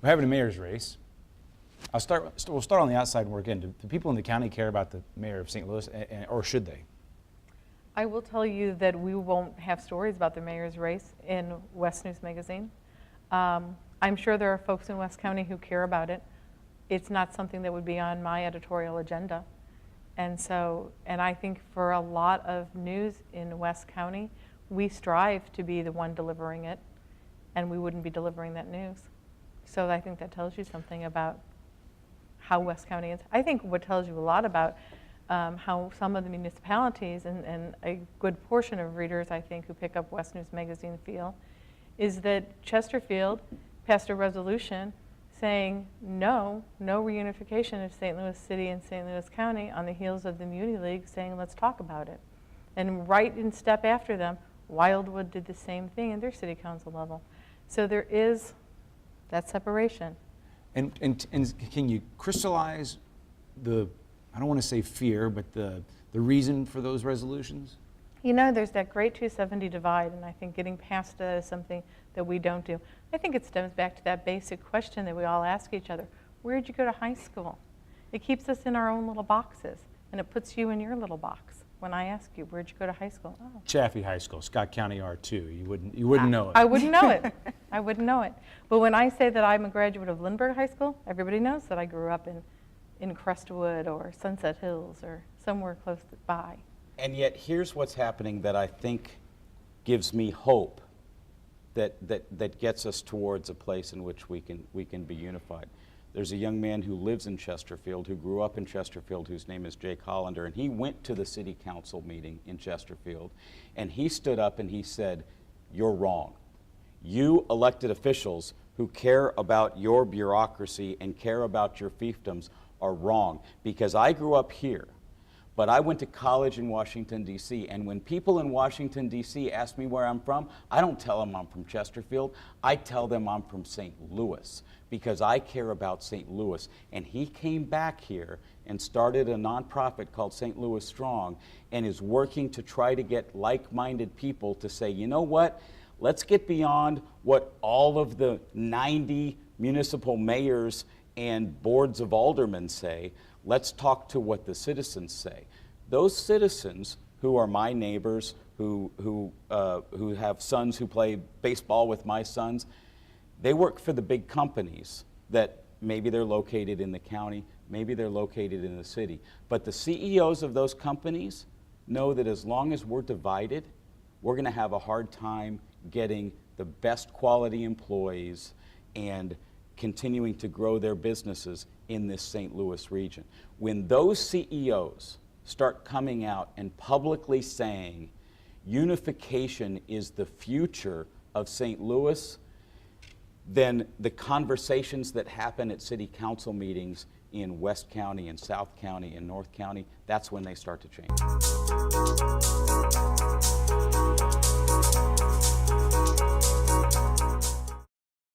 We're having a mayor's race. We'll start on the outside and work in. Do people in the county care about the mayor of St. Louis, or should they? I will tell you that we won't have stories about the mayor's race in West News Magazine. I'm sure there are folks in West County who care about it. It's not something that would be on my editorial agenda. And I think for a lot of news in West County, we strive to be the one delivering it, and we wouldn't be delivering that news. So I think that tells you something about how West County is. I think what tells you a lot about how some of the municipalities and a good portion of readers, I think, who pick up West News Magazine feel, is that Chesterfield passed a resolution saying no reunification of St. Louis City and St. Louis County on the heels of the Muni League saying let's talk about it. And right in step after them, Wildwood did the same thing at their city council level. So there is that separation. And can you crystallize the, I don't want to say fear, but the reason for those resolutions? You know, there's that great 270 divide, and I think getting past that is something that we don't do. I think it stems back to that basic question that we all ask each other. Where'd you go to high school? It keeps us in our own little boxes, and it puts you in your little box. When I ask you, where'd you go to high school? Oh. Chaffee High School, Scott County R2. You wouldn't know it. I wouldn't know it. I wouldn't know it. But when I say that I'm a graduate of Lindbergh High School, everybody knows that I grew up in Crestwood or Sunset Hills or somewhere close by. And yet here's what's happening that I think gives me hope that gets us towards a place in which we can be unified. There's a young man who lives in Chesterfield, who grew up in Chesterfield, whose name is Jake Hollander, and he went to the city council meeting in Chesterfield, and he stood up and he said, "You're wrong. You elected officials who care about your bureaucracy and care about your fiefdoms are wrong, because I grew up here, but I went to college in Washington, D.C., and when people in Washington, D.C. ask me where I'm from, I don't tell them I'm from Chesterfield. I tell them I'm from St. Louis, because I care about St. Louis." And he came back here and started a nonprofit called St. Louis Strong and is working to try to get like-minded people to say, you know what, let's get beyond what all of the 90 municipal mayors and boards of aldermen say. Let's talk to what the citizens say. Those citizens who are my neighbors, who have sons who play baseball with my sons, they work for the big companies that maybe they're located in the county, maybe they're located in the city. But the CEOs of those companies know that as long as we're divided, we're going to have a hard time getting the best quality employees and continuing to grow their businesses in this St. Louis region. When those CEOs start coming out and publicly saying unification is the future of St. Louis, then the conversations that happen at city council meetings in West County and South County and North County, that's when they start to change.